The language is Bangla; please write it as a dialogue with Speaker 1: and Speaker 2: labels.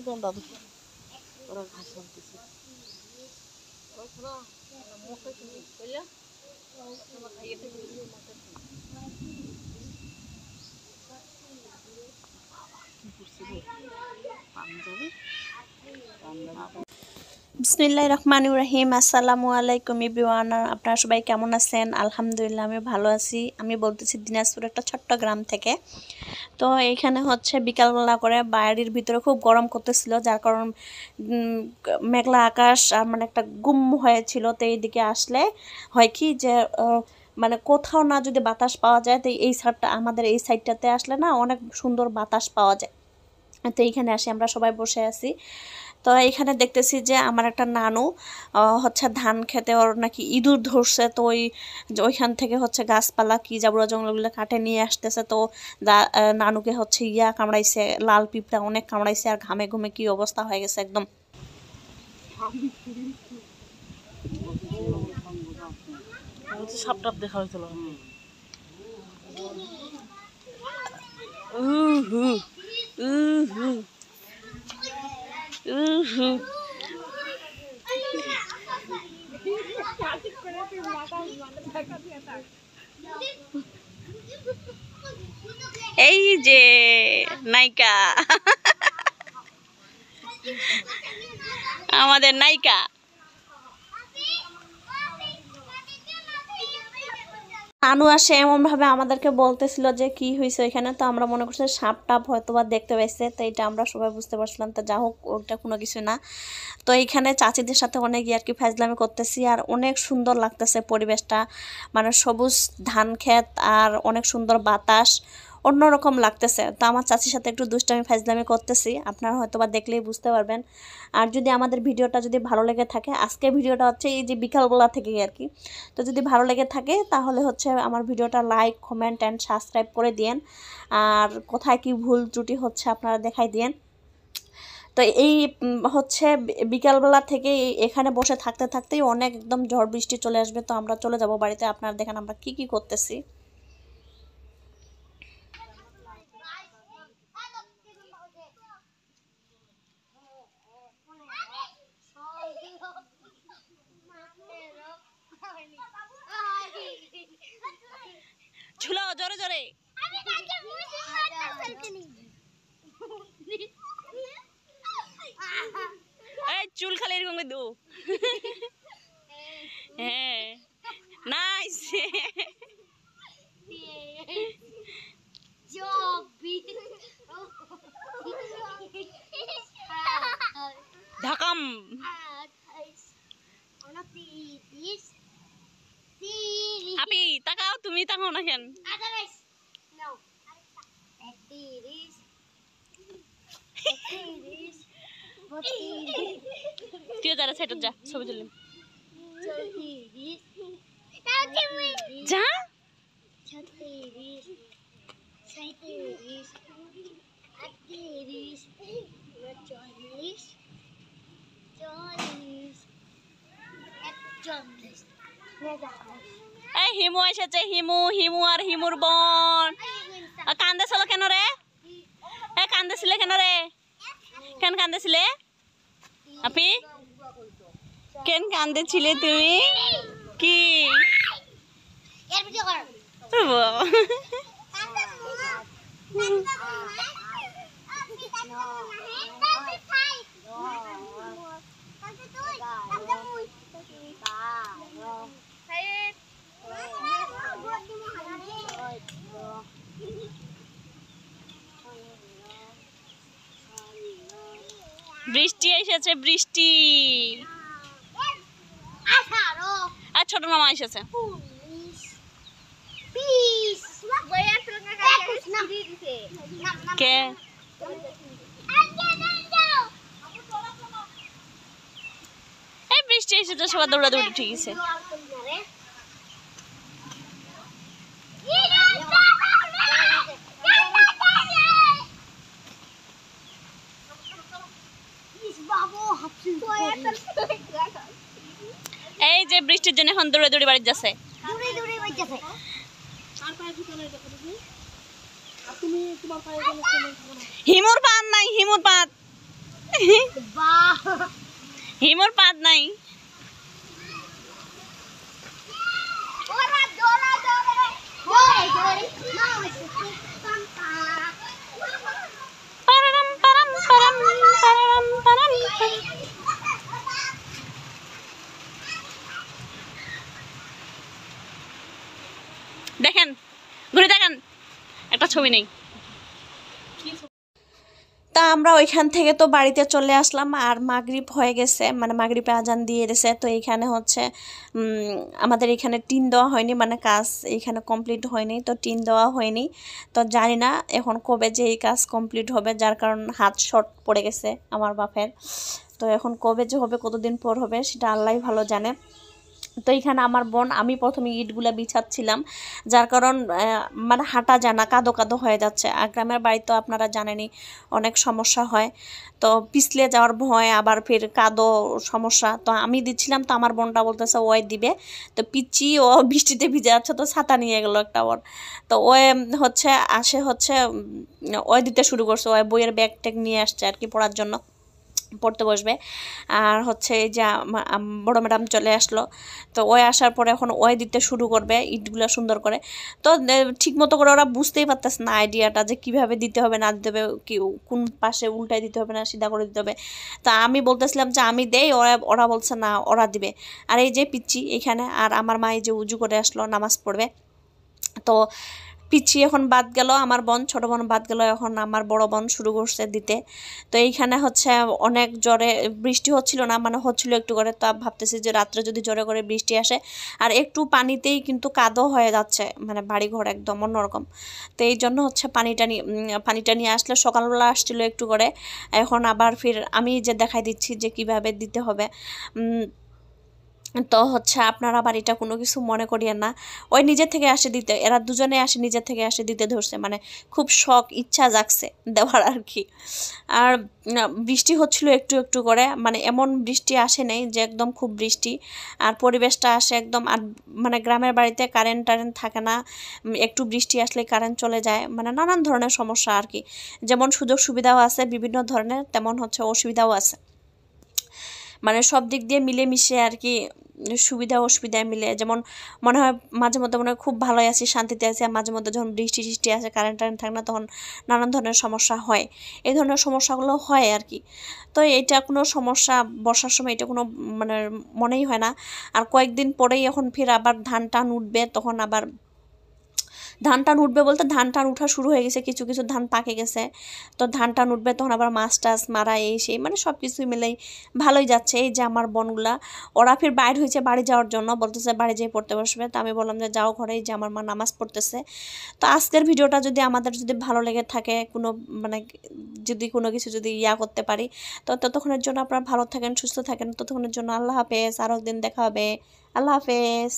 Speaker 1: দাদু ওরা ঘাস আনতেছে।
Speaker 2: বিসমিল্লাহির রহমানির রহিম। আসসালামু আলাইকুম এভরিওয়ান। আপনারা সবাই কেমন আছেন? আলহামদুলিল্লাহ আমি ভালো আছি। আমি বলতেছি দিনাজপুর একটা ছোট্ট গ্রাম থেকে। তো এইখানে হচ্ছে বিকালবেলা করে বাড়ির ভিতরে খুব গরম করতেছিল, যার কারণ মেঘলা আকাশ আর মানে একটা গুম হয়েছিল। তো এইদিকে আসলে হয় কি যে মানে কোথাও না যদি বাতাস পাওয়া যায়, তো এই সাইডটা আমাদের এই সাইডটাতে আসলে না অনেক সুন্দর বাতাস পাওয়া যায়। তো এইখানে আসি, আমরা সবাই বসে আছি। তো এইখানে দেখতেছি যে আমার একটা নানু হচ্ছে ধান খেতে ওর নাকি ইঁদুর ধরছে। তো ওইখান থেকে হচ্ছে গাছপালা কি জাবড়া জঙ্গলগুলো কাটে নিয়ে আসতেছে। তো নানুকে হচ্ছে কামড়াইছে, লাল পিঁপড়া অনেক কামড়াইছে, আর ঘামে ঘুমে কি অবস্থা হয়ে গেছে একদম।
Speaker 1: সাপটাপ দেখা হয়েছিল।
Speaker 2: এই যে নায়িকা, আমাদের নায়িকা। নানু আসে এমন ভাবে আমাদেরকে বলতেছিল যে কি হয়েছে এখানে। তো আমরা মনে করছি সাপ টাপ হয়তো বা দেখতে পাইছে, তো এটা আমরা সবাই বুঝতে পারছিলাম। তো যা হোক, ওটা কোনো কিছু না। তো এইখানে চাচিদের সাথে অনেক ইয়ার্কি ফাজলামি করতেছি, আর অনেক সুন্দর লাগতেছে পরিবেশটা, মানে সবুজ ধান ক্ষেত আর অনেক সুন্দর বাতাস, অন্যরকম লাগতেছে। তো আমার চাচির সাথে একটু দুষ্টামি ফাজলামি করতেছি, আপনারা হয়তো বা দেখলেই বুঝতে পারবেন। আর যদি আমাদের ভিডিওটা যদি ভালো লেগে থাকে, আজকের ভিডিওটা হচ্ছে এই যে বিকালবেলা থেকেই আর কি, তো যদি ভালো লেগে থাকে তাহলে হচ্ছে আমার ভিডিওটা লাইক, কমেন্ট অ্যান্ড সাবস্ক্রাইব করে দিন। আর কোথায় কি ভুল ত্রুটি হচ্ছে আপনারা দেখাই দিন। তো এই হচ্ছে বিকালবেলা থেকে এখানে বসে থাকতে থাকতেই অনেক একদম ঝড় বৃষ্টি চলে আসবে। তো আমরা চলে যাব বাড়িতে। আপনারা দেখেন আমরা কি কি করতেছি। ঝুলো জোরে জোরে। এই চুল খালি এরকম করে দো। হ্যাঁ নাইস। ঢাকাম। আপি তাকাও, তুমি তাকাও না কেন? তুই যারা সাইড যা, ছবি তুললাম যা। এই হিমু এসেছে, হিমু হিমু আর হিমুর বোন। কান্দেছিল কেন রে? কান্দেছিলে কেন রে? কেন কান্দেছিলে আপি? কেন কান্দেছিলে তুমি? কি বৃষ্টি এসেছে, বৃষ্টি। আর ছোট মামা এসেছে। কে এই বৃষ্টি এসেছে, সবার দৌড়াদৌড়ি ঠিক আছে। এই যে বৃষ্টির জন্য এখন দৌড়ে দৌড়ে বাড়ি যাচ্ছে। হিমুর পাত নাই, হিমুর পাত হিমর পাত নাই পারারাম পারাম পারাম পারারাম পারাম পারাম। দেখেন ঘুরে দেখেন একটা ছবি নেই। তা আমরা ওইখান থেকে তো বাড়িতে চলে আসলাম আর মাগরিব হয়ে গেছে, মানে মাগরিবে আজান দিয়ে দিয়েছে। তো এইখানে হচ্ছে আমাদের এখানে টিন দেওয়া হয়নি, মানে কাজ এইখানে কমপ্লিট হয়নি, তো টিন দেওয়া হয়নি। তো জানি না এখন কবে যে এই কাজ কমপ্লিট হবে, যার কারণ হাত শর্ট পড়ে গেছে আমার বাপের। তো এখন কবে যে হবে, কতদিন পর হবে সেটা আল্লাহই ভালো জানে। তো এইখানে আমার বোন, আমি প্রথমে ইটগুলা বিছাচ্ছিলাম, যার কারণ মানে হাঁটা যায় না, কাদো কাদো হয়ে যাচ্ছে। আর গ্রামের বাড়ি তো আপনারা জানেনই অনেক সমস্যা হয়, তো পিছলে যাওয়ার ভয়, আবার ফির কাদো সমস্যা। তো আমি দিচ্ছিলাম, তো আমার বোনটা বলতেছে ওই দিবে। তো পিচি ও বৃষ্টিতে ভিজে যাচ্ছে, তো ছাতা নিয়ে গেলো একটা ওর। তো ওই হচ্ছে আসে হচ্ছে ওই দিতে শুরু করছে, ওই বইয়ের ব্যাগ ট্যাগ নিয়ে আসছে আর কি পড়ার জন্য, পড়তে বসবে। আর হচ্ছে এই যে বড় ম্যাডাম চলে আসলো, তো ওই আসার পরে এখন ওই দিতে শুরু করবে ইটগুলো সুন্দর করে। তো ঠিক মতো করে ওরা বুঝতেই পারতেছে না আইডিয়াটা যে কিভাবে দিতে হবে না দিতে হবে, কি কোন পাশে উল্টাই দিতে হবে না সিধা করে দিতে হবে। তো আমি বলতেছিলাম যে আমি দেই, ওরা বলছে না ওরা দিবে। আর এই যে পিচ্ছি এখানে, আর আমার মা এই যে উজু করে আসলো নামাজ পড়বে। তো পিচ্ছি এখন বাদ গেল, আমার বোন ছোট বোন বাদ গেল, এখন আমার বড় বোন শুরু করছে দিতে। তো এইখানে হচ্ছে অনেক জোরে বৃষ্টি হচ্ছিল না, মানে হচ্ছিল একটু করে। তো ভাবতেছি যে রাত্রে যদি জোরে করে বৃষ্টি আসে, আর একটু পানিতেই কিন্তু কাদো হয়ে যাচ্ছে, মানে বাড়িঘর একদম অন্যরকম। তো এই জন্য হচ্ছে পানিটা নিয়ে আসলে, সকালবেলা আসছিল একটু করে, এখন আবার ফির আমি যে দেখাই দিচ্ছি যে কিভাবে দিতে হবে। তো হচ্ছে আপনারা বাড়িটা কোনো কিছু মনে করিয়েন না, ওই নিজের থেকে আসে দিতে, এরা দুজনে আসে নিজের থেকে আসে দিতে ধরছে, মানে খুব শখ ইচ্ছা জাগছে দেওয়ার আর কি। আর বৃষ্টি হচ্ছিল একটু একটু করে, মানে এমন বৃষ্টি আসে নাই যে একদম খুব বৃষ্টি, আর পরিবেশটা আসে একদম। আর মানে গ্রামের বাড়িতে কারেন্ট টারেন্ট থাকে না, একটু বৃষ্টি আসলে কারেন্ট চলে যায়, মানে নানান ধরনের সমস্যা আর কি। যেমন সুযোগ সুবিধাও আছে বিভিন্ন ধরনের, তেমন হচ্ছে অসুবিধাও আছে, মানে সব দিক দিয়ে মিলেমিশে আর কি, সুবিধা অসুবিধায় মিলে। যেমন মনে হয় মাঝে মধ্যে মনে হয় খুব ভালোই আছি, শান্তিতে আছি, আর মাঝে মধ্যে যখন বৃষ্টি টিষ্টি আসে, কারেন্ট টারেন্ট থাকে না, তখন নানান ধরনের সমস্যা হয়। এই ধরনের সমস্যাগুলো হয় আর কি। তো এটা কোনো সমস্যা, বর্ষার সময় এটা কোনো মানে মনেই হয় না। আর কয়েকদিন পরেই এখন ফির আবার ধান টান উঠবে, তখন আবার ধান টান উঠবে বলতে ধান টান উঠা শুরু হয়ে গেছে, কিছু কিছু ধান পাকে গেছে। তো ধান টান উঠবে, তখন আবার মাছ টাছ মারা এই সেই, মানে সব কিছুই মিলেই ভালোই যাচ্ছে। এই যে আমার বোনগুলা, ওরা ফির বাইর হয়েছে বাড়ি যাওয়ার জন্য, বলতেছে বাড়ি যেয়ে পড়তে বসবে। তো আমি বললাম যে যাও ঘরে, এই যে আমার মা নামাজ পড়তেছে। তো আজকের ভিডিওটা যদি আমাদের যদি ভালো লেগে থাকে, কোনো মানে যদি কোনো কিছু যদি করতে পারি, তো ততক্ষণের জন্য আপনারা ভালো থাকেন, সুস্থ থাকেন। ততক্ষণের জন্য আল্লাহ হাফেজ, আরও একদিন দেখা হবে। আল্লাহ হাফেজ।